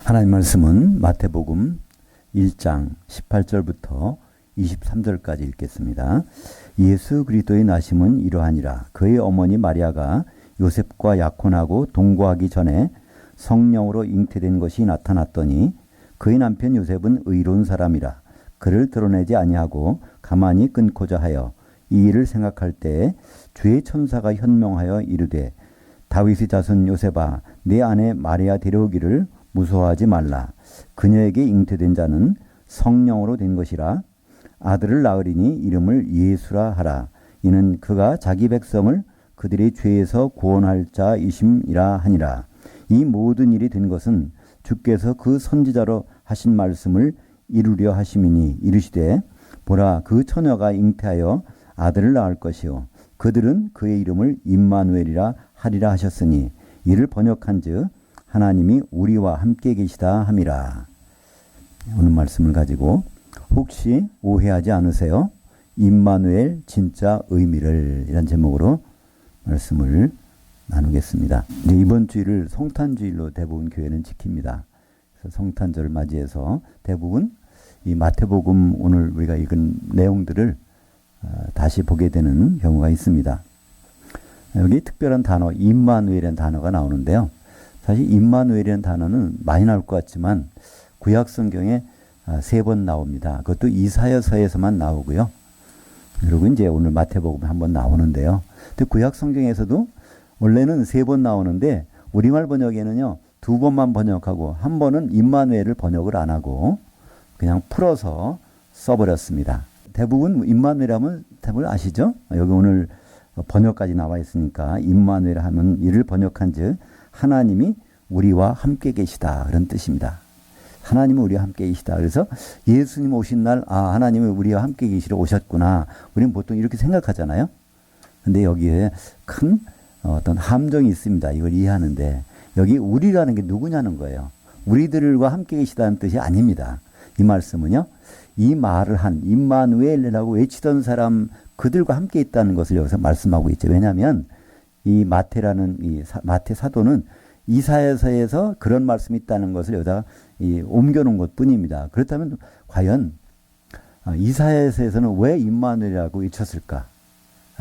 하나님 말씀은 마태복음 1장 18절부터 23절까지 읽겠습니다. 예수 그리스도의 나심은 이러하니라. 그의 어머니 마리아가 요셉과 약혼하고 동거하기 전에 성령으로 잉태된 것이 나타났더니 그의 남편 요셉은 의로운 사람이라 그를 드러내지 아니하고 가만히 끊고자 하여 이 일을 생각할 때에 주의 천사가 현명하여 이르되 다윗의 자손 요셉아 내 아내 마리아 데려오기를 무서워하지 말라. 그녀에게 잉태된 자는 성령으로 된 것이라. 아들을 낳으리니 이름을 예수라 하라. 이는 그가 자기 백성을 그들의 죄에서 구원할 자이심이라 하니라. 이 모든 일이 된 것은 주께서 그 선지자로 하신 말씀을 이루려 하심이니 이르시되 보라 그 처녀가 잉태하여 아들을 낳을 것이요 그들은 그의 이름을 임마누엘이라 하리라 하셨으니 이를 번역한즉 하나님이 우리와 함께 계시다 함이라. 오늘 말씀을 가지고 혹시 오해하지 않으세요? 임마누엘 진짜 의미를 이란 제목으로 말씀을 나누겠습니다. 이번 주일을 성탄주일로 대부분 교회는 지킵니다. 그래서 성탄절을 맞이해서 대부분 이 마태복음 오늘 우리가 읽은 내용들을 다시 보게 되는 경우가 있습니다. 여기 특별한 단어 임마누엘이라는 단어가 나오는데요. 사실 임마누엘이라는 단어는 많이 나올 것 같지만 구약 성경에 3번 나옵니다. 그것도 이사야서에서만 나오고요. 그리고 이제 오늘 마태복음에 한번 나오는데요. 근데 구약 성경에서도 원래는 3번 나오는데 우리말 번역에는요 2번만 번역하고 한 번은 임마누엘을 번역을 안 하고 그냥 풀어서 써버렸습니다. 대부분 임마누엘 하면 대부분 아시죠? 여기 오늘 번역까지 나와 있으니까 임마누엘 하면 이를 번역한즉 하나님이 우리와 함께 계시다 그런 뜻입니다. 하나님은 우리와 함께 계시다. 그래서 예수님 오신 날 하나님이 우리와 함께 계시러 오셨구나. 우리는 보통 이렇게 생각하잖아요. 근데 여기에 큰 어떤 함정이 있습니다. 이걸 이해하는데 여기 우리라는 게 누구냐는 거예요. 우리들과 함께 계시다는 뜻이 아닙니다. 이 말씀은요. 이 말을 한 임마누엘이라고 외치던 사람 그들과 함께 있다는 것을 여기서 말씀하고 있죠. 왜냐하면 이 마태라는 이 마태 사도는 이사야서에서 그런 말씀이 있다는 것을 여기다 옮겨놓은 것 뿐입니다. 그렇다면 과연 이사야서에서는 왜 임마누엘이라고 외쳤을까?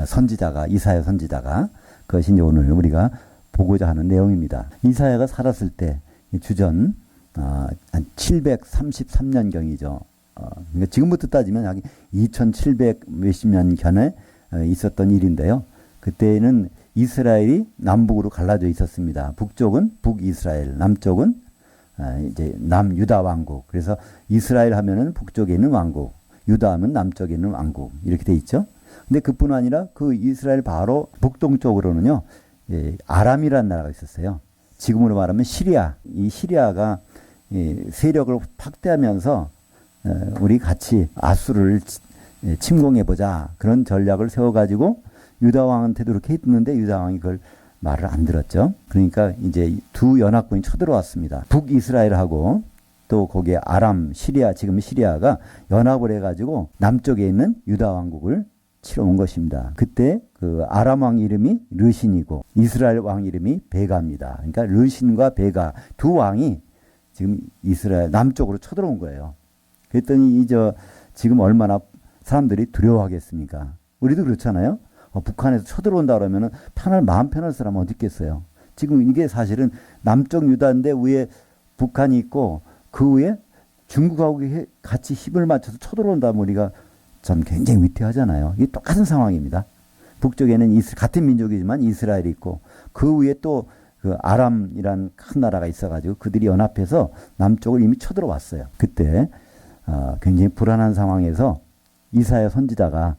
선지자가 이사야 선지자가 그것이 이제 오늘 우리가 보고자 하는 내용입니다. 이사야가 살았을 때 주전 한 733년경이죠. 그러니까 지금부터 따지면 약 2700 몇십 년 전에 있었던 일인데요. 그때는 이스라엘이 남북으로 갈라져 있었습니다. 북쪽은 북이스라엘, 남쪽은 이제 남유다 왕국. 그래서 이스라엘 하면은 북쪽에 있는 왕국, 유다 하면 남쪽에 있는 왕국 이렇게 돼 있죠. 근데 그뿐 아니라 그 이스라엘 바로 북동쪽으로는요, 아람이라는 나라가 있었어요. 지금으로 말하면 시리아. 이 시리아가 세력을 확대하면서 우리 같이 아수르를 침공해보자 그런 전략을 세워가지고 유다 왕한테도 이렇게 했는데 유다 왕이 그걸 말을 안 들었죠. 그러니까 이제 두 연합군이 쳐들어왔습니다. 북이스라엘하고 또 거기에 아람, 시리아, 지금 시리아가 연합을 해가지고 남쪽에 있는 유다 왕국을 치러 온 것입니다. 그때 그 아람 왕 이름이 르신이고 이스라엘 왕 이름이 베가입니다. 그러니까 르신과 베가 두 왕이 지금 이스라엘 남쪽으로 쳐들어온 거예요. 그랬더니 지금 얼마나 사람들이 두려워하겠습니까? 우리도 그렇잖아요. 북한에서 쳐들어온다 그러면은 마음 편할 사람은 어디 있겠어요? 지금 이게 사실은 남쪽 유다인데 위에 북한이 있고 그 위에 중국하고 같이 힘을 맞춰서 쳐들어온다면 우리가 참 굉장히 위태하잖아요. 이게 똑같은 상황입니다. 북쪽에는 같은 민족이지만 이스라엘이 있고 그 위에 또 그 아람이란 큰 나라가 있어가지고 그들이 연합해서 남쪽을 이미 쳐들어왔어요. 그때 굉장히 불안한 상황에서 이사야 선지자가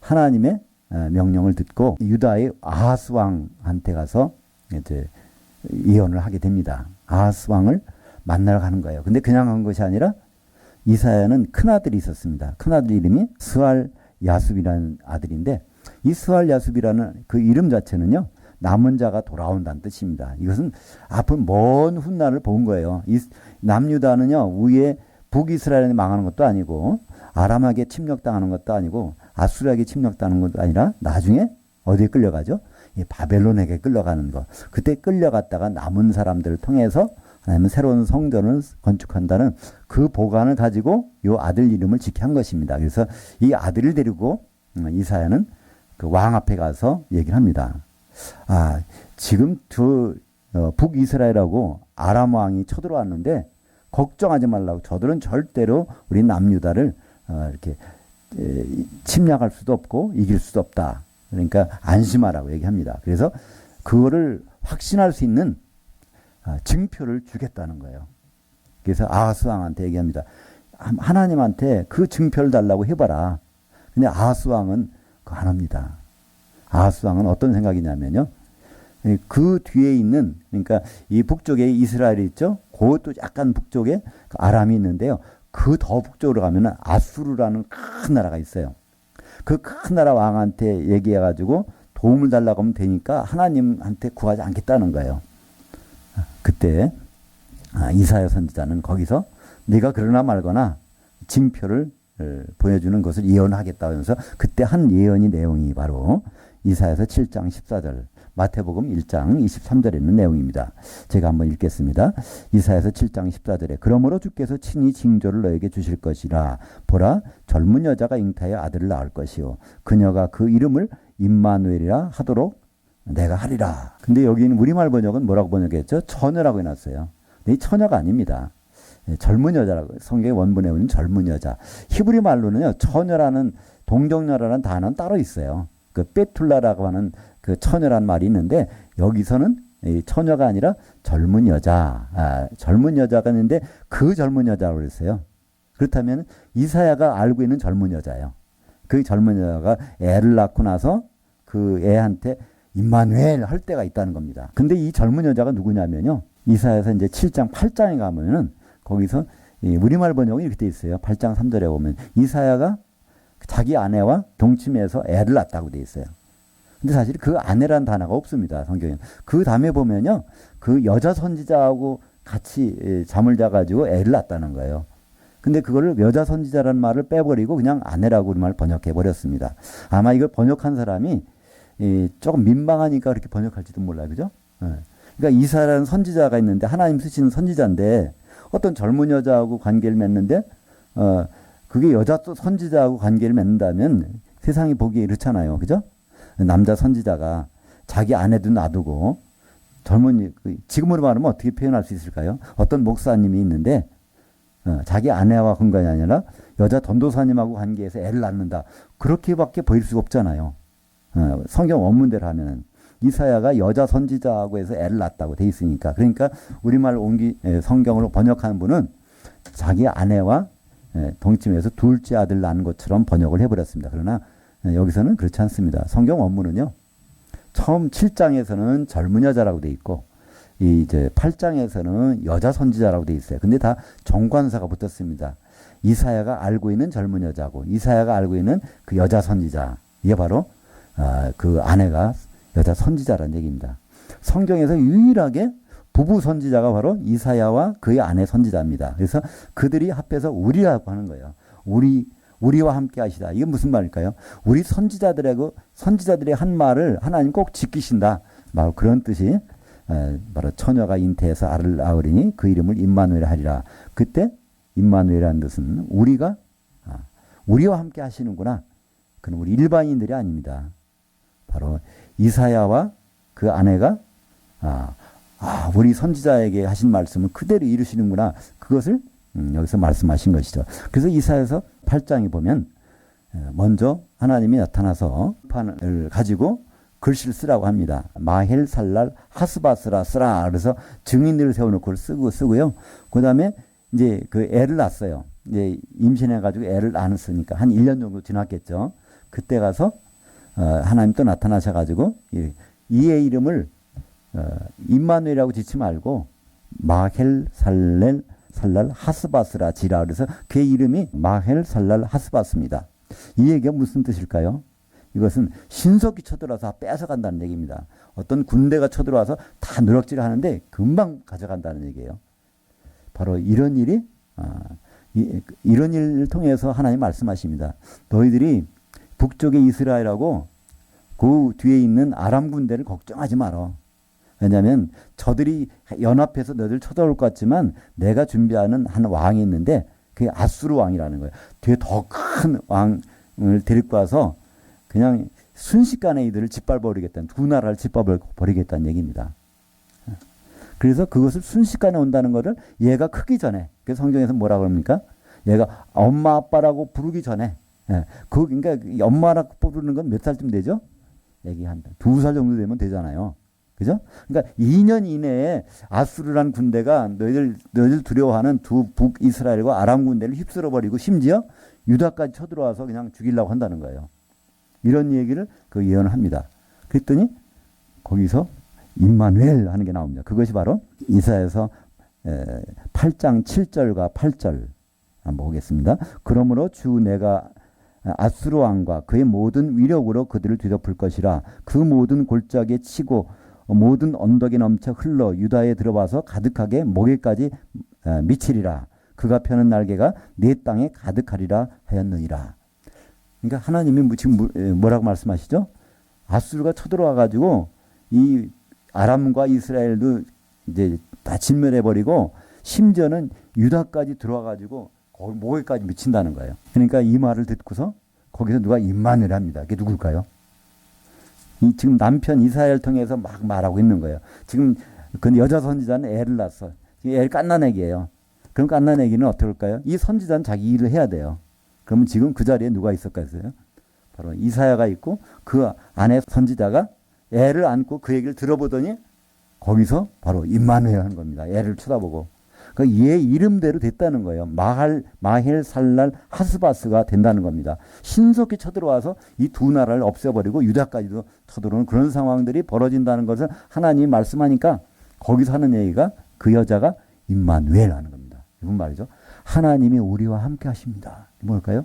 하나님의 명령을 듣고 유다의 아하스 왕한테 가서 이제 예언을 하게 됩니다. 아하스 왕을 만나러 가는 거예요. 근데 그냥 간 것이 아니라 이사야는 큰아들이 있었습니다. 큰아들 이름이 스알 야숲이라는 아들인데 이 스알 야숲이라는 그 이름 자체는요. 남은 자가 돌아온다는 뜻입니다. 이것은 앞으로 먼 훗날을 본 거예요. 이 남유다는요. 위에 북이스라엘이 망하는 것도 아니고 아람에게 침략당하는 것도 아니고 아수르에게 침략당하는 것도 아니라 나중에 어디에 끌려가죠? 바벨론에게 끌려가는 것. 그때 끌려갔다가 남은 사람들을 통해서 하나님은 새로운 성전을 건축한다는 그 보관을 가지고 이 아들 이름을 짓게 한 것입니다. 그래서 이 아들을 데리고 이사야는 그 왕 앞에 가서 얘기를 합니다. 지금 북이스라엘하고 아람 왕이 쳐들어왔는데 걱정하지 말라고. 저들은 절대로 우리 남유다를 이렇게 침략할 수도 없고 이길 수도 없다. 그러니까 안심하라고 얘기합니다. 그래서 그거를 확신할 수 있는 증표를 주겠다는 거예요. 그래서 아하스 왕한테 얘기합니다. 하나님한테 그 증표를 달라고 해봐라. 근데 아하스 왕은 그거 안 합니다. 아하스 왕은 어떤 생각이냐면요. 그 뒤에 있는, 그러니까 이 북쪽에 이스라엘이 있죠. 그것도 약간 북쪽에 아람이 있는데요. 그 더 북쪽으로 가면은 아수르라는 큰 나라가 있어요. 그 큰 나라 왕한테 얘기해가지고 도움을 달라고 하면 되니까 하나님한테 구하지 않겠다는 거예요. 그때 이사야 선지자는 거기서 네가 그러나 말거나 징표를 보여주는 것을 예언하겠다 하면서 그때 한 예언이 내용이 바로 이사야서 7장 14절, 마태복음 1장 23절에 있는 내용입니다. 제가 한번 읽겠습니다. 이사야서 7장 14절에 그러므로 주께서 친히 징조를 너에게 주실 것이라. 보라, 젊은 여자가 잉타하여 아들을 낳을 것이요 그녀가 그 이름을 임마누엘이라 하도록 내가 하리라. 근데 여기는 우리말 번역은 뭐라고 번역했죠? 처녀라고 해놨어요. 근데 이 처녀가 아닙니다. 젊은 여자라고. 성경의 원본에 오는 젊은 여자. 히브리 말로는요, 처녀라는 동정녀라는 단어는 따로 있어요. 그 베툴라라고 하는 그 처녀란 말이 있는데 여기서는 이 처녀가 아니라 젊은 여자, 젊은 여자가 있는데 그 젊은 여자라고 그랬어요. 그렇다면 이사야가 알고 있는 젊은 여자예요. 그 젊은 여자가 애를 낳고 나서 그 애한테 임마누엘 할 때가 있다는 겁니다. 근데 이 젊은 여자가 누구냐면요. 이사야서 이제 7장 8장에 가면은 거기서 우리말 번역이 이렇게 돼 있어요. 8장 3절에 보면 이사야가 자기 아내와 동침해서 애를 낳았다고 돼 있어요. 근데 사실 그 아내란 단어가 없습니다. 성경에. 그 다음에 보면요. 그 여자 선지자하고 같이 잠을 자가지고 애를 낳았다는 거예요. 근데 그거를 여자 선지자라는 말을 빼버리고 그냥 아내라고 우리말 번역해 버렸습니다. 아마 이걸 번역한 사람이 조금 민망하니까 그렇게 번역할지도 몰라요. 그죠? 그러니까 이사야라는 선지자가 있는데 하나님 쓰시는 선지자인데 어떤 젊은 여자하고 관계를 맺는데 그게 여자 선지자하고 관계를 맺는다면 세상이 보기에 이렇잖아요. 그죠? 남자 선지자가 자기 아내도 놔두고 젊은, 지금으로 말하면 어떻게 표현할 수 있을까요? 어떤 목사님이 있는데 자기 아내와 관계가 아니라 여자 전도사님하고 관계해서 애를 낳는다. 그렇게밖에 보일 수가 없잖아요. 성경 원문대로 하면은 이사야가 여자 선지자하고 해서 애를 낳았다고 돼 있으니까. 그러니까 우리말 성경으로 번역하는 분은 자기 아내와 동침해서 둘째 아들 낳은 것처럼 번역을 해버렸습니다. 그러나 여기서는 그렇지 않습니다. 성경 원문은요. 처음 7장에서는 젊은 여자라고 돼 있고 이제 8장에서는 여자 선지자라고 돼 있어요. 근데 다 정관사가 붙었습니다. 이사야가 알고 있는 젊은 여자고 이사야가 알고 있는 그 여자 선지자. 이게 바로 그 아내가 여자 선지자라는 얘기입니다. 성경에서 유일하게 부부 선지자가 바로 이사야와 그의 아내 선지자입니다. 그래서 그들이 합해서 우리라고 하는 거예요. 우리와 함께 하시다. 이게 무슨 말일까요? 우리 선지자들의 한 말을 하나님 꼭 지키신다. 바로 그런 뜻이 바로 처녀가 잉태해서 아를 낳으리니 그 이름을 임마누엘 하리라. 그때 임마누엘이라는 뜻은 우리와 함께 하시는구나. 그건 우리 일반인들이 아닙니다. 바로 이사야와 그 아내가 우리 선지자에게 하신 말씀을 그대로 이루시는구나. 그것을 여기서 말씀하신 것이죠. 그래서 이사야서 8장에 보면 먼저 하나님이 나타나서 판을 가지고 글씨를 쓰라고 합니다. 마헬 살랄 하스바스라 쓰라. 그래서 증인들을 세워놓고 쓰고요. 그 다음에 이제 그 애를 낳았어요. 이제 임신해가지고 애를 낳았으니까 한 1년 정도 지났겠죠. 그때 가서 하나님 또 나타나셔가지고 이의 이름을 임마누엘이라고 짓지 말고 마헬 살랄 하스바스라 지라. 그래서 그의 이름이 마헬 살랄 하스바스입니다. 이 얘기가 무슨 뜻일까요? 이것은 신속히 쳐들어와서 뺏어간다는 얘기입니다. 어떤 군대가 쳐들어와서 다 누락질을 하는데 금방 가져간다는 얘기예요. 바로 이런 일이 이런 일을 통해서 하나님 말씀하십니다. 너희들이 북쪽의 이스라엘하고 그 뒤에 있는 아람 군대를 걱정하지 마라. 왜냐하면 저들이 연합해서 너희들 쳐들어올 것 같지만 내가 준비하는 한 왕이 있는데 그게 아수르 왕이라는 거예요. 뒤에 더 큰 왕을 데리고 와서 그냥 순식간에 이들을 짓밟아버리겠다는, 두 나라를 짓밟아버리겠다는 얘기입니다. 그래서 그것을 순식간에 온다는 것을 얘가 크기 전에, 그래서 성경에서 뭐라고 합니까? 얘가 엄마 아빠라고 부르기 전에, 그러니까 엄마라고 부르는 건 몇 살쯤 되죠? 애기 한 2살 정도 되면 되잖아요. 그죠? 그러니까 2년 이내에 아수르라는 군대가 너희들 두려워하는 두 북이스라엘과 아람 군대를 휩쓸어버리고 심지어 유다까지 쳐들어와서 그냥 죽이려고 한다는 거예요. 이런 얘기를 그 예언을 합니다. 그랬더니 거기서 임마누엘 하는 게 나옵니다. 그것이 바로 이사야서 8장 7절과 8절 한번 보겠습니다. 그러므로 주 내가 아수르 왕과 그의 모든 위력으로 그들을 뒤덮을 것이라. 그 모든 골짜기에 치고 모든 언덕에 넘쳐 흘러 유다에 들어와서 가득하게 목에까지 미치리라. 그가 펴는 날개가 내 땅에 가득하리라 하였느니라. 그러니까 하나님이 지금 뭐라고 말씀하시죠? 아수르가 쳐들어와 가지고 이 아람과 이스라엘도 이제 다 진멸해버리고 심지어는 유다까지 들어와 가지고 거기 목에까지 미친다는 거예요. 그러니까 이 말을 듣고서 거기서 누가 임마누엘 합니다. 그게 누굴까요? 지금 남편 이사야를 통해서 막 말하고 있는 거예요. 지금 그 여자 선지자는 애를 낳았어. 애를 갓난애기예요. 그럼 갓난애기는 어떻게 할까요? 이 선지자는 자기 일을 해야 돼요. 그러면 지금 그 자리에 누가 있었겠어요? 바로 이사야가 있고 그 아내 선지자가 애를 안고 그 얘기를 들어보더니 거기서 바로 임마누엘 하는 겁니다. 애를 쳐다보고. 그러니까 얘 이름대로 됐다는 거예요. 마헬 살랄 하스바스가 된다는 겁니다. 신속히 쳐들어와서 이 두 나라를 없애버리고 유다까지도 쳐들어오는 그런 상황들이 벌어진다는 것을 하나님이 말씀하니까 거기서 하는 얘기가 그 여자가 임마누엘 하는 겁니다. 이건 말이죠. 하나님이 우리와 함께 하십니다. 뭘까요?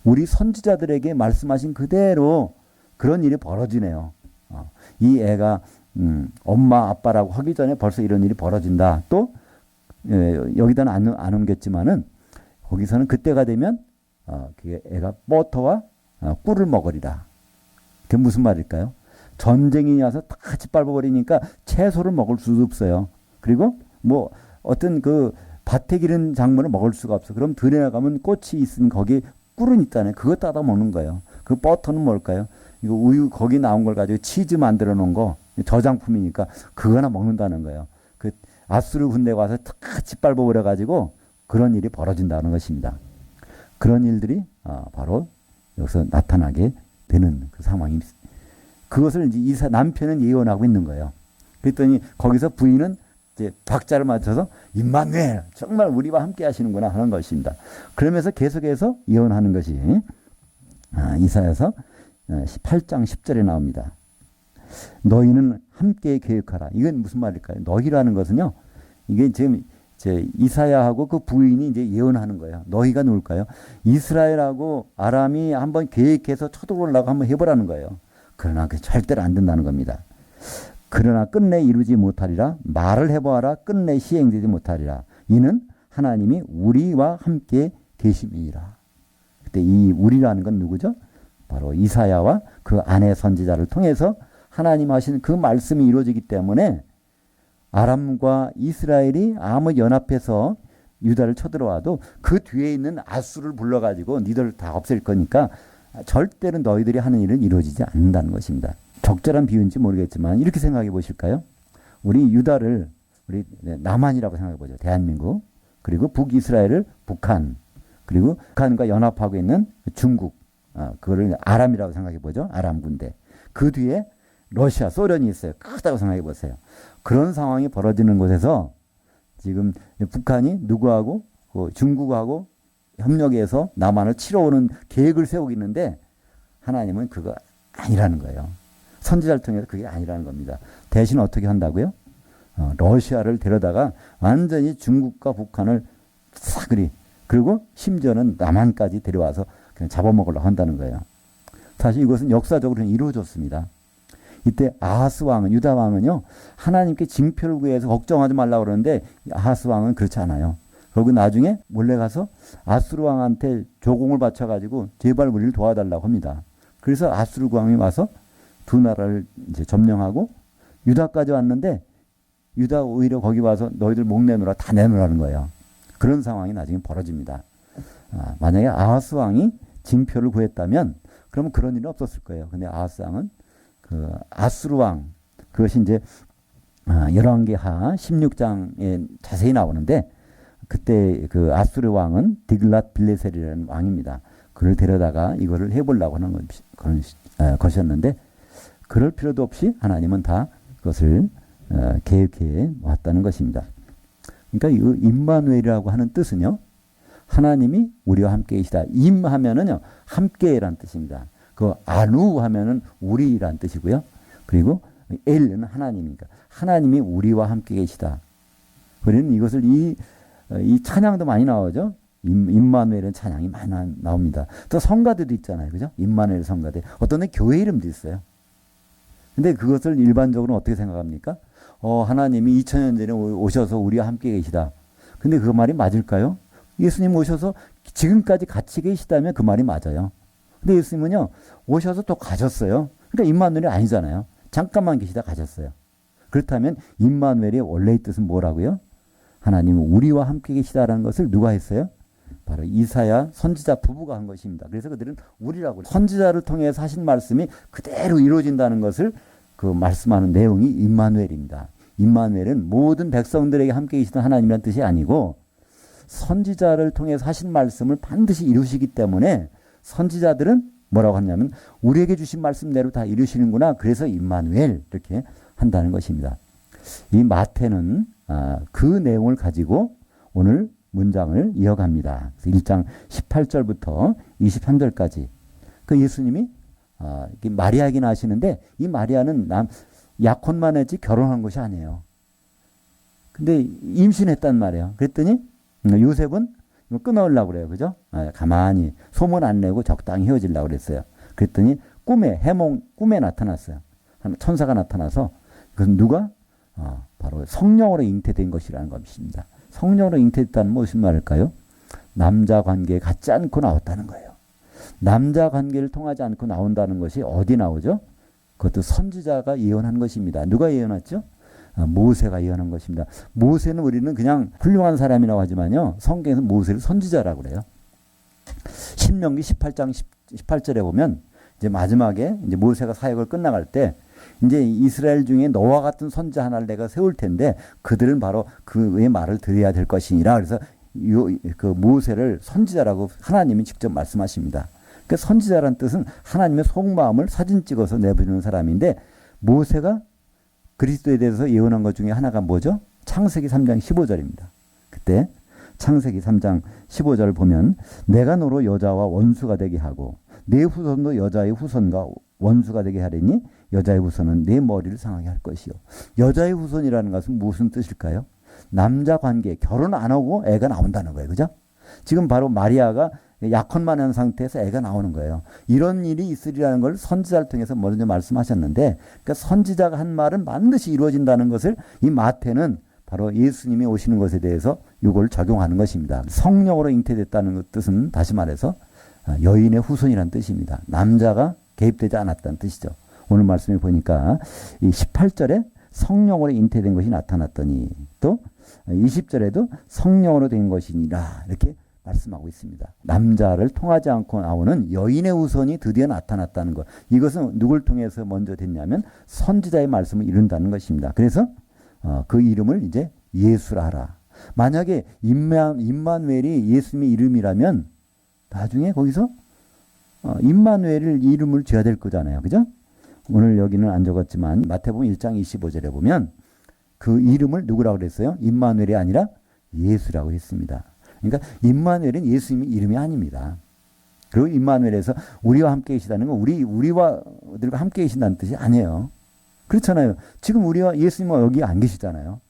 우리 선지자들에게 말씀하신 그대로 그런 일이 벌어지네요. 이 애가 엄마 아빠라고 하기 전에 벌써 이런 일이 벌어진다. 또 여기다는 안 옮겼지만은 거기서는 그때가 되면 그 애가 버터와 꿀을 먹으리라. 그게 무슨 말일까요? 전쟁이 와서 다 짓밟아버리니까 채소를 먹을 수도 없어요. 그리고 뭐 어떤 그 밭에 기른 작물을 먹을 수가 없어. 그럼 들에 나가면 꽃이 있으면 거기에 꿀은 있다네. 그거 따다 먹는 거예요. 그 버터는 뭘까요? 이거 우유 거기 나온 걸 가지고 치즈 만들어 놓은 거 저장품이니까 그거나 먹는다는 거예요. 그 아수르 군대가 와서 다 짓밟아버려 가지고 그런 일이 벌어진다는 것입니다. 그런 일들이 바로 여기서 나타나게 되는 그 상황입니다. 그것을 이제 남편은 예언하고 있는 거예요. 그랬더니 거기서 부인은 이제 박자를 맞춰서 임마누엘 정말 우리와 함께 하시는구나 하는 것입니다. 그러면서 계속해서 예언하는 것이 이사야서 8장 10절에 나옵니다. 너희는 함께 계획하라. 이건 무슨 말일까요? 너희라는 것은요. 이게 지금 이사야하고 그 부인이 이제 예언하는 거예요. 너희가 누굴까요? 이스라엘하고 아람이 한번 계획해서 쳐들어오려고 한번 해보라는 거예요. 그러나 그 절대로 안 된다는 겁니다. 그러나 끝내 이루지 못하리라. 말을 해보아라. 끝내 시행되지 못하리라. 이는 하나님이 우리와 함께 계심이니라. 그때 이 우리라는 건 누구죠? 바로 이사야와 그 아내 선지자를 통해서 하나님 하신 그 말씀이 이루어지기 때문에 아람과 이스라엘이 아무 연합해서 유다를 쳐들어와도 그 뒤에 있는 아수를 불러가지고 니들 다 없앨 거니까 절대로 너희들이 하는 일은 이루어지지 않는다는 것입니다. 적절한 비유인지 모르겠지만 이렇게 생각해 보실까요? 우리 유다를 우리 남한이라고 생각해 보죠. 대한민국. 그리고 북이스라엘을 북한. 그리고 북한과 연합하고 있는 중국. 그거를 아람이라고 생각해 보죠. 아람 군대. 그 뒤에 러시아, 소련이 있어요. 크다고 생각해 보세요. 그런 상황이 벌어지는 곳에서 지금 북한이 누구하고 중국하고 협력해서 남한을 치러오는 계획을 세우고 있는데 하나님은 그거 아니라는 거예요. 선지자를 통해서 그게 아니라는 겁니다. 대신 어떻게 한다고요? 러시아를 데려다가 완전히 중국과 북한을 사그리 그리고 심지어는 남한까지 데려와서 그냥 잡아먹으려고 한다는 거예요. 사실 이것은 역사적으로 이루어졌습니다. 이때 아하스 왕은 유다 왕은요 하나님께 징표를 구해서 걱정하지 말라고 그러는데 아하스 왕은 그렇지 않아요. 그리고 나중에 몰래 가서 아수르 왕한테 조공을 바쳐가지고 제발 우리를 도와달라고 합니다. 그래서 아수르 왕이 와서 두 나라를 이제 점령하고 유다까지 왔는데 유다 오히려 거기 와서 너희들 목 내놓으라 다 내놓으라는 거예요. 그런 상황이 나중에 벌어집니다. 만약에 아하스 왕이 징표를 구했다면 그러면 그런 일은 없었을 거예요. 근데 아하스 왕은 그 아수르 왕, 그것이 이제 열왕기하 16장에 자세히 나오는데, 그때 그 아수르 왕은 디글랏 빌레셀이라는 왕입니다. 그를 데려다가 이거를 해보려고 하는 것이었는데, 그럴 필요도 없이 하나님은 다 그것을 계획해 왔다는 것입니다. 그러니까 이 임마누엘이라고 하는 뜻은요, 하나님이 우리와 함께 계시다. 임 하면은요, 함께란 뜻입니다. 그 아누 하면은 우리란 뜻이고요. 그리고 엘은 하나님이니까 하나님이 우리와 함께 계시다. 그러면 이것을 이 찬양도 많이 나오죠. 임마누엘은 찬양이 많이 나옵니다. 또 성가대도 있잖아요. 그죠? 임마누엘 성가대. 어떤 데 교회 이름도 있어요. 근데 그것을 일반적으로 어떻게 생각합니까? 하나님이 2000년 전에 오셔서 우리와 함께 계시다. 근데 그 말이 맞을까요? 예수님 오셔서 지금까지 같이 계시다면 그 말이 맞아요. 근데 예수님은요, 오셔서 또 가셨어요. 그러니까 임마누엘이 아니잖아요. 잠깐만 계시다 가셨어요. 그렇다면 임마누엘의 원래의 뜻은 뭐라고요? 하나님은 우리와 함께 계시다라는 것을 누가 했어요? 바로 이사야 선지자 부부가 한 것입니다. 그래서 그들은 우리라고 그래요. 선지자를 통해서 하신 말씀이 그대로 이루어진다는 것을 그 말씀하는 내용이 임마누엘입니다. 임마누엘은 모든 백성들에게 함께 계시던 하나님이라는 뜻이 아니고 선지자를 통해서 하신 말씀을 반드시 이루시기 때문에 선지자들은 뭐라고 하냐면 우리에게 주신 말씀대로 다 이루시는구나. 그래서 임마누엘 이렇게 한다는 것입니다. 이 마태는 그 내용을 가지고 오늘 문장을 이어갑니다. 1장 18절부터 23절까지. 그 예수님이 마리아에게 나시는데 이 마리아는 약혼만 했지 결혼한 것이 아니에요. 근데 임신했단 말이에요. 그랬더니 요셉은 끊어오려고 그래요. 그죠? 가만히 소문 안 내고 적당히 헤어지려고 그랬어요. 그랬더니 꿈에 나타났어요. 천사가 나타나서 그것은 누가? 바로 성령으로 잉태된 것이라는 것입니다. 성령으로 잉태됐다는 무슨 말일까요? 남자 관계에 갖지 않고 나왔다는 거예요. 남자 관계를 통하지 않고 나온다는 것이 어디 나오죠? 그것도 선지자가 예언한 것입니다. 누가 예언했죠? 모세가 예언한 것입니다. 모세는 우리는 그냥 훌륭한 사람이라고 하지만요, 성경에서 모세를 선지자라고 그래요. 신명기 18장 18절에 보면 이제 마지막에 이제 모세가 사역을 끝나갈 때 이제 이스라엘 중에 너와 같은 선지자 하나를 내가 세울 텐데 그들은 바로 그의 말을 들어야 될 것이니라. 그래서 그 모세를 선지자라고 하나님이 직접 말씀하십니다. 그러니까 선지자라는 뜻은 하나님의 속마음을 사진 찍어서 내보내는 사람인데, 모세가 그리스도에 대해서 예언한 것 중에 하나가 뭐죠? 창세기 3장 15절입니다. 그때 창세기 3장 15절을 보면 내가 너로 여자와 원수가 되게 하고 내 후손도 여자의 후손과 원수가 되게 하리니 여자의 후손은 내 머리를 상하게 할 것이요. 여자의 후손이라는 것은 무슨 뜻일까요? 남자 관계, 결혼 안 하고 애가 나온다는 거예요. 그죠? 지금 바로 마리아가 약혼만 한 상태에서 애가 나오는 거예요. 이런 일이 있으리라는 걸 선지자를 통해서 먼저 말씀하셨는데, 그러니까 선지자가 한 말은 반드시 이루어진다는 것을 이 마태는 바로 예수님이 오시는 것에 대해서 이걸 적용하는 것입니다. 성령으로 잉태됐다는 뜻은 다시 말해서 여인의 후손이라는 뜻입니다. 남자가 개입되지 않았다는 뜻이죠. 오늘 말씀에 보니까 이 18절에 성령으로 잉태된 것이 나타났더니 또 20절에도 성령으로 된 것이니라 이렇게 말씀하고 있습니다. 남자를 통하지 않고 나오는 여인의 후손이 드디어 나타났다는 것. 이것은 누굴 통해서 먼저 됐냐면 선지자의 말씀을 이룬다는 것입니다. 그래서 그 이름을 이제 예수라 하라. 만약에 임마누엘이 예수님의 이름이라면 나중에 거기서 임마누엘을 이름을 줘야 될 거잖아요. 그죠? 오늘 여기는 안 적었지만 마태복음 1장 25절에 보면 그 이름을 누구라고 그랬어요? 임마누엘이 아니라 예수라고 했습니다. 그러니까 임마누엘은 예수님의 이름이 아닙니다. 그리고 임마누엘에서 우리와 함께 계시다는 건 우리와 함께 계신다는 뜻이 아니에요. 그렇잖아요. 지금 우리와 예수님은 여기 안 계시잖아요.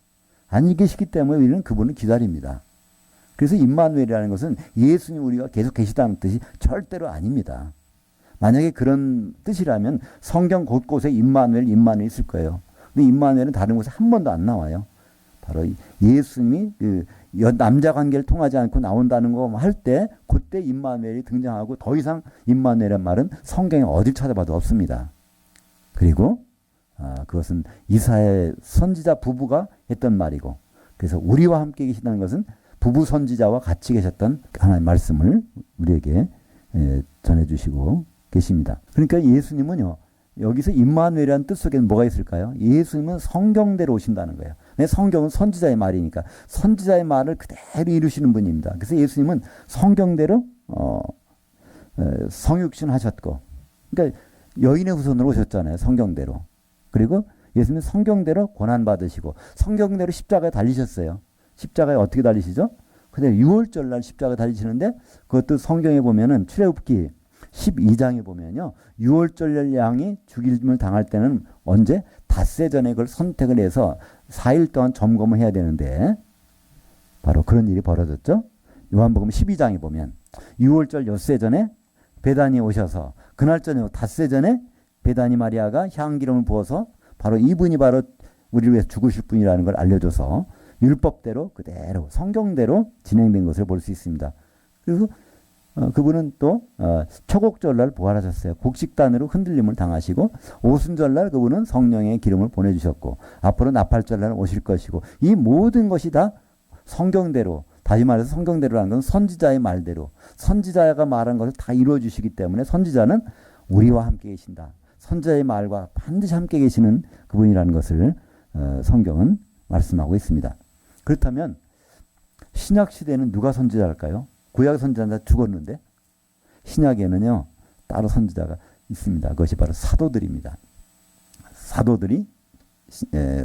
안 계시기 때문에 우리는 그분을 기다립니다. 그래서 임마누엘이라는 것은 예수님 우리가 계속 계시다는 뜻이 절대로 아닙니다. 만약에 그런 뜻이라면 성경 곳곳에 임마누엘 있을 거예요. 근데 임마누엘은 다른 곳에 한 번도 안 나와요. 바로 예수님이 남자 관계를 통하지 않고 나온다는 거 할 때 그때 임마누엘이 등장하고 더 이상 임마누엘이란 말은 성경에 어딜 찾아봐도 없습니다. 그리고 그것은 이사야 선지자 부부가 했던 말이고, 그래서 우리와 함께 계시다는 것은 부부 선지자와 같이 계셨던 하나님의 말씀을 우리에게 전해주시고 계십니다. 그러니까 예수님은요, 여기서 임마누엘이라는 뜻 속에는 뭐가 있을까요? 예수님은 성경대로 오신다는 거예요. 성경은 선지자의 말이니까 선지자의 말을 그대로 이루시는 분입니다. 그래서 예수님은 성경대로 성육신 하셨고, 그러니까 여인의 후손으로 오셨잖아요. 성경대로. 그리고 예수님은 성경대로 고난받으시고 성경대로 십자가에 달리셨어요. 십자가에 어떻게 달리시죠? 근데 6월절 날 십자가에 달리시는데, 그것도 성경에 보면은 출애굽기 12장에 보면요, 6월절 양이 죽임을 당할 때는 언제? 닷새 전에 그걸 선택을 해서 4일 동안 점검을 해야 되는데, 바로 그런 일이 벌어졌죠. 요한복음 12장에 보면 6월절 엿새 전에 베다니에 오셔서 그날 저녁 닷새 전에 베다니 마리아가 향기름을 부어서 바로 이분이 바로 우리를 위해서 죽으실 분이라는 걸 알려줘서 율법대로 그대로 성경대로 진행된 것을 볼 수 있습니다. 그래서 그분은 또 초곡절날 부활하셨어요. 곡식단으로 흔들림을 당하시고, 오순절날 그분은 성령의 기름을 보내주셨고, 앞으로 나팔절날 오실 것이고, 이 모든 것이 다 성경대로, 다시 말해서 성경대로라는 건 선지자의 말대로, 선지자가 말한 것을 다 이루어 주시기 때문에 선지자는 우리와 함께 계신다. 선지자의 말과 반드시 함께 계시는 그분이라는 것을 성경은 말씀하고 있습니다. 그렇다면 신약 시대는 누가 선지자일까요? 구약 선지자는 다 죽었는데 신약에는요, 따로 선지자가 있습니다. 그것이 바로 사도들입니다. 사도들이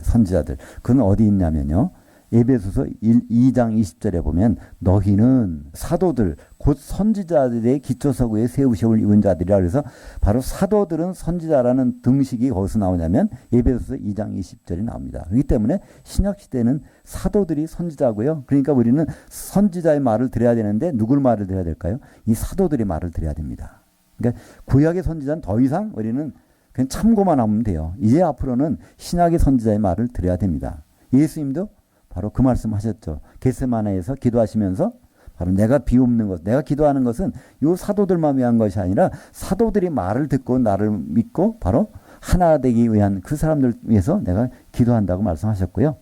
선지자들. 그건 어디 있냐면요, 에베소서 2장 20절에 보면 너희는 사도들 곧 선지자들의 기초서구에 세우심을 입은 자들이라, 그래서 바로 사도들은 선지자라는 등식이 어디서 나오냐면 에베소서 2장 20절이 나옵니다. 그렇기 때문에 신약시대는 사도들이 선지자고요. 그러니까 우리는 선지자의 말을 들어야 되는데 누굴 말을 들어야 될까요? 이 사도들의 말을 들어야 됩니다. 그러니까 구약의 선지자는 더 이상 우리는 그냥 참고만 하면 돼요. 이제 앞으로는 신약의 선지자의 말을 들어야 됩니다. 예수님도 바로 그 말씀 하셨죠. 겟세마네에서 기도하시면서 바로 내가 비옵는 것, 내가 기도하는 것은 이 사도들만 위한 것이 아니라 사도들이 말을 듣고 나를 믿고 바로 하나 되기 위한 그 사람들 위해서 내가 기도한다고 말씀하셨고요.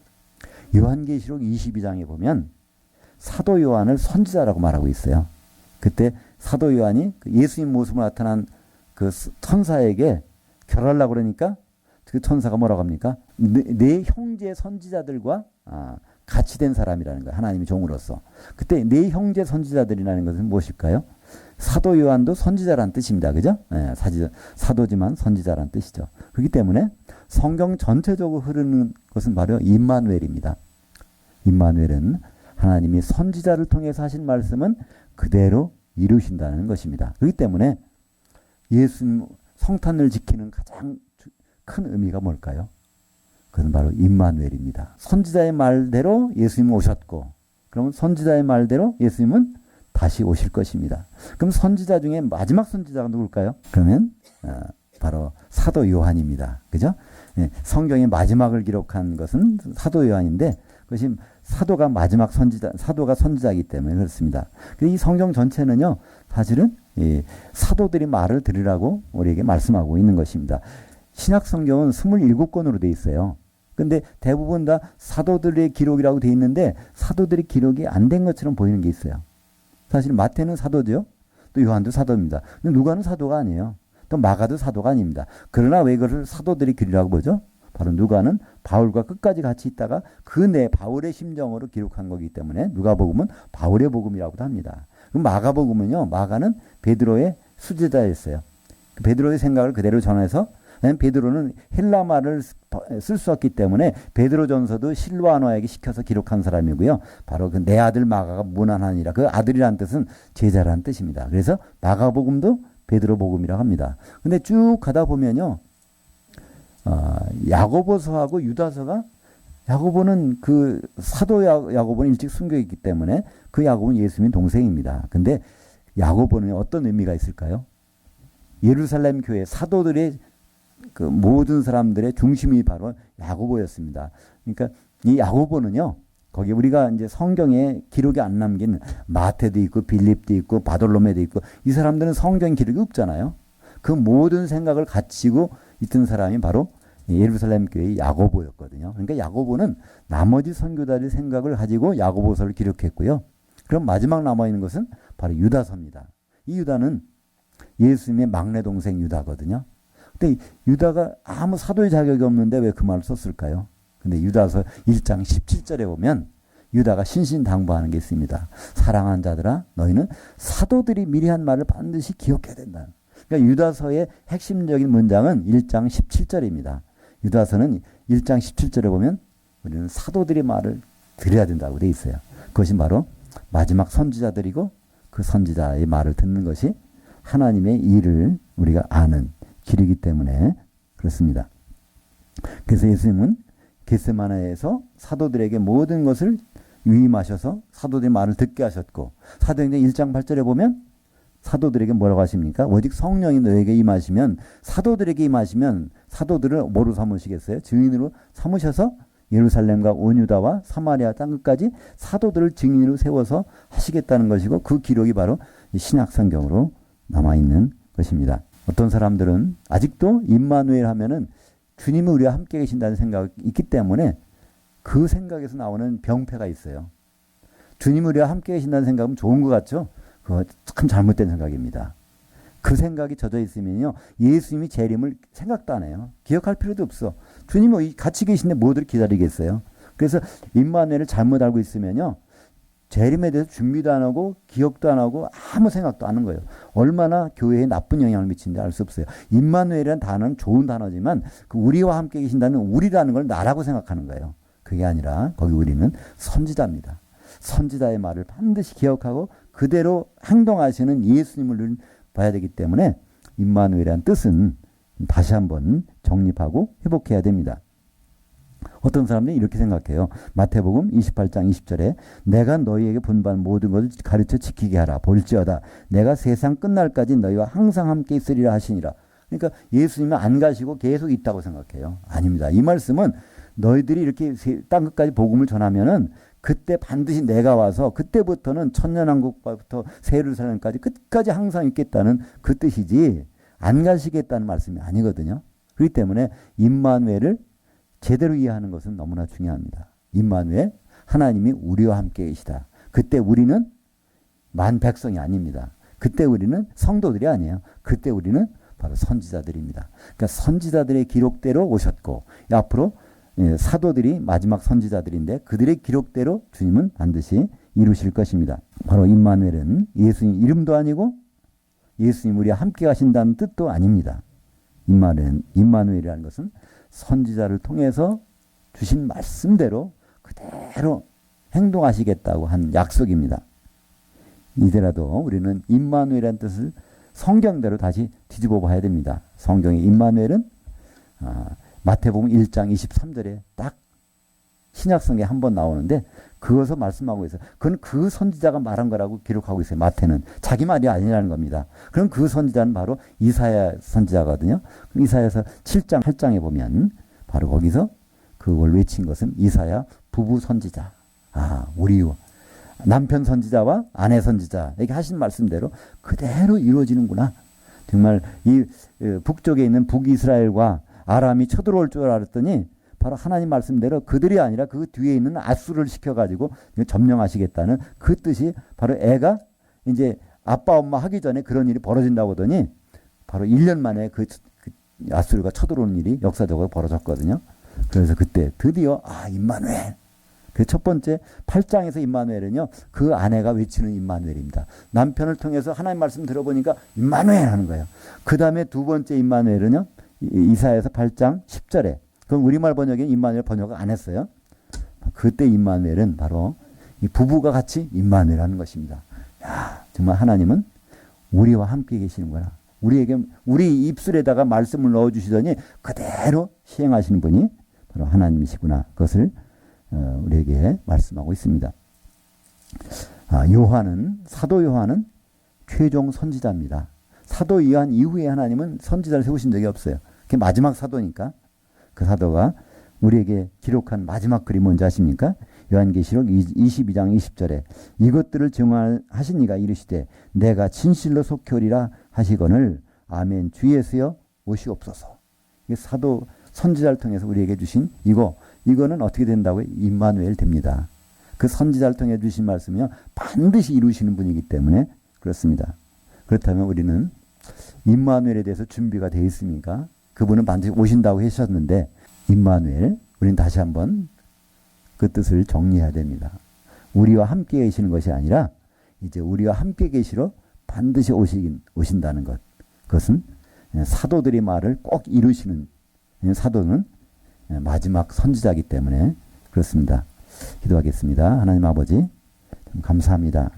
요한계시록 22장에 보면 사도 요한을 선지자라고 말하고 있어요. 그때 사도 요한이 예수님 모습으로 나타난 그 천사에게 결하려고 그러니까 그 천사가 뭐라고 합니까? 내 형제 선지자들과 같이 된 사람이라는 거예요. 하나님의 종으로서. 그때 내 형제 선지자들이라는 것은 무엇일까요? 사도 요한도 선지자란 뜻입니다. 그죠? 네, 사도지만 선지자란 뜻이죠. 그렇기 때문에 성경 전체적으로 흐르는 것은 바로 임마누엘입니다. 임마누엘은 하나님이 선지자를 통해서 하신 말씀은 그대로 이루신다는 것입니다. 그렇기 때문에 예수님 성탄을 지키는 가장 큰 의미가 뭘까요? 그건 바로 임마누엘입니다. 선지자의 말대로 예수님은 오셨고, 그러면 선지자의 말대로 예수님은 다시 오실 것입니다. 그럼 선지자 중에 마지막 선지자가 누굴까요? 그러면 바로 사도 요한입니다. 그죠? 네, 성경의 마지막을 기록한 것은 사도 요한인데, 그것이 사도가 마지막 선지자, 사도가 선지자이기 때문에 그렇습니다. 이 성경 전체는요, 사실은 이 사도들이 말을 들으라고 우리에게 말씀하고 있는 것입니다. 신약 성경은 27권으로 되어 있어요. 근데 대부분 다 사도들의 기록이라고 되어 있는데 사도들의 기록이 안 된 것처럼 보이는 게 있어요. 사실 마태는 사도죠. 또 요한도 사도입니다. 근데 누가는 사도가 아니에요. 또 마가도 사도가 아닙니다. 그러나 왜 그것을 사도들의 길이라고 보죠? 바로 누가는 바울과 끝까지 같이 있다가 그 내 바울의 심정으로 기록한 거기 때문에 누가복음은 바울의 복음이라고도 합니다. 그럼 마가복음은요, 마가는 베드로의 수제자였어요. 베드로의 생각을 그대로 전해서, 베드로는 헬라말을 쓸 수 없기 때문에 베드로전서도 실로아노에게 시켜서 기록한 사람이고요. 바로 그 내 아들 마가가 무난하니라. 그 아들이라는 뜻은 제자라는 뜻입니다. 그래서 마가복음도 베드로복음이라고 합니다. 근데 쭉 가다 보면요, 야고보서하고 유다서가, 야고보는 그 사도 야고보는 일찍 순교했기 때문에 그 야고보는 예수님의 동생입니다. 근데 야고보는 어떤 의미가 있을까요? 예루살렘 교회 사도들의 그 모든 사람들의 중심이 바로 야고보였습니다. 그러니까 이 야고보는요, 거기 우리가 이제 성경에 기록이 안 남긴 마태도 있고 빌립도 있고 바돌로메도 있고, 이 사람들은 성경 기록이 없잖아요. 그 모든 생각을 갖추고 있던 사람이 바로 예루살렘 교회의 야고보였거든요. 그러니까 야고보는 나머지 선교자들의 생각을 가지고 야고보서를 기록했고요. 그럼 마지막 남아있는 것은 바로 유다서입니다. 이 유다는 예수님의 막내 동생 유다거든요. 근데 유다가 아무 사도의 자격이 없는데 왜 그 말을 썼을까요? 근데 유다서 1장 17절에 보면 유다가 신신당부하는 게 있습니다. 사랑하는 자들아, 너희는 사도들이 미리 한 말을 반드시 기억해야 된다. 그러니까 유다서의 핵심적인 문장은 1장 17절입니다. 유다서는 1장 17절에 보면 우리는 사도들의 말을 들어야 된다고 되어 있어요. 그것이 바로 마지막 선지자들이고 그 선지자의 말을 듣는 것이 하나님의 일을 우리가 아는 길이기 때문에 그렇습니다. 그래서 예수님은 겟세마네에서 사도들에게 모든 것을 위임하셔서 사도들의 말을 듣게 하셨고, 사도행전 1장 8절에 보면 사도들에게 뭐라고 하십니까? 오직 성령이 너에게 임하시면, 사도들에게 임하시면 사도들을 뭐로 삼으시겠어요? 증인으로 삼으셔서 예루살렘과 온 유다와 사마리아 땅끝까지 사도들을 증인으로 세워서 하시겠다는 것이고, 그 기록이 바로 신약 성경으로 남아있는 것입니다. 어떤 사람들은 아직도 임마누엘 하면은 주님은 우리와 함께 계신다는 생각이 있기 때문에 그 생각에서 나오는 병폐가 있어요. 주님은 우리와 함께 계신다는 생각은 좋은 것 같죠? 그거 참 잘못된 생각입니다. 그 생각이 젖어 있으면요, 예수님이 재림을 생각도 안 해요. 기억할 필요도 없어. 주님이 같이 계신데 뭐들 기다리겠어요? 그래서 임마누엘을 잘못 알고 있으면요, 재림에 대해서 준비도 안 하고 기억도 안 하고 아무 생각도 안 하는 거예요. 얼마나 교회에 나쁜 영향을 미치는지 알 수 없어요. 임마누엘이라는 단어는 좋은 단어지만 그 우리와 함께 계신다는 우리라는 걸 나라고 생각하는 거예요. 그게 아니라 거기 우리는 선지자입니다. 선지자의 말을 반드시 기억하고 그대로 행동하시는 예수님을 봐야 되기 때문에 임마누엘이라는 뜻은 다시 한번 정립하고 회복해야 됩니다. 어떤 사람들이 이렇게 생각해요. 마태복음 28장 20절에 내가 너희에게 분반 모든 것을 가르쳐 지키게 하라. 볼지어다 내가 세상 끝날까지 너희와 항상 함께 있으리라 하시니라. 그러니까 예수님은 안 가시고 계속 있다고 생각해요. 아닙니다. 이 말씀은 너희들이 이렇게 땅끝까지 복음을 전하면은 그때 반드시 내가 와서 그때부터는 천년왕국부터 새 예루살렘까지 끝까지 항상 있겠다는 그 뜻이지 안 가시겠다는 말씀이 아니거든요. 그렇기 때문에 임마누엘을 제대로 이해하는 것은 너무나 중요합니다. 임마누엘, 하나님이 우리와 함께 계시다. 그때 우리는 만 백성이 아닙니다. 그때 우리는 성도들이 아니에요. 그때 우리는 바로 선지자들입니다. 그러니까 선지자들의 기록대로 오셨고, 앞으로 사도들이 마지막 선지자들인데 그들의 기록대로 주님은 반드시 이루실 것입니다. 바로 임마누엘은 예수님 이름도 아니고 예수님 우리와 함께 가신다는 뜻도 아닙니다. 임마누엘이라는 것은 선지자를 통해서 주신 말씀대로 그대로 행동하시겠다고 한 약속입니다. 이제라도 우리는 임마누엘이라는 뜻을 성경대로 다시 뒤집어 봐야 됩니다. 성경의 임마누엘은 마태복음 1장 23절에 딱 신약성경에 한 번 나오는데 그것을 말씀하고 있어요. 그건 그 선지자가 말한 거라고 기록하고 있어요. 마태는 자기 말이 아니라는 겁니다. 그럼 그 선지자는 바로 이사야 선지자거든요. 이사야서 7장 8장에 보면 바로 거기서 그걸 외친 것은 이사야 부부 선지자. 우리 남편 선지자와 아내 선지자에게 하신 말씀대로 그대로 이루어지는구나. 정말 이 북쪽에 있는 북이스라엘과 아람이 쳐들어올 줄 알았더니 바로 하나님 말씀대로 그들이 아니라 그 뒤에 있는 아수르를 시켜가지고 점령하시겠다는 그 뜻이 바로 애가 이제 아빠 엄마 하기 전에 그런 일이 벌어진다고 하더니 바로 1년 만에 그 아수르가 쳐들어오는 일이 역사적으로 벌어졌거든요. 그래서 그때 드디어 임마누엘. 그 첫 번째 8장에서 임마누엘은요, 그 아내가 외치는 임마누엘입니다. 남편을 통해서 하나님 말씀 들어보니까 임마누엘 하는 거예요. 그 다음에 두 번째 임마누엘은요, 이사야서 8장 10절에 그럼 우리말 번역에 임마누엘 번역을 안 했어요. 그때 임마누엘은 바로 이 부부가 같이 임마누엘 하는 것입니다. 정말 하나님은 우리와 함께 계시는구나. 우리 입술에다가 말씀을 넣어주시더니 그대로 시행하시는 분이 바로 하나님이시구나. 그것을 우리에게 말씀하고 있습니다. 사도 요한은 최종 선지자입니다. 사도 요한 이후에 하나님은 선지자를 세우신 적이 없어요. 그게 마지막 사도니까. 그 사도가 우리에게 기록한 마지막 글이 뭔지 아십니까? 요한계시록 22장 20절에 이것들을 증언하신 이가 이르시되 내가 진실로 속히 오리라 하시거늘 아멘 주 예수여 오시옵소서. 이게 선지자를 통해서 우리에게 주신 이거는 어떻게 된다고요? 임마누엘 됩니다. 그 선지자를 통해 주신 말씀이요 반드시 이루시는 분이기 때문에 그렇습니다. 그렇다면 우리는 임마누엘에 대해서 준비가 되어 있습니까? 그분은 반드시 오신다고 하셨는데 임마누엘, 우리는 다시 한번 그 뜻을 정리해야 됩니다. 우리와 함께 계시는 것이 아니라 이제 우리와 함께 계시러 반드시 오신다는 것. 그것은 사도들의 말을 꼭 이루시는, 사도는 마지막 선지자이기 때문에 그렇습니다. 기도하겠습니다. 하나님 아버지, 감사합니다.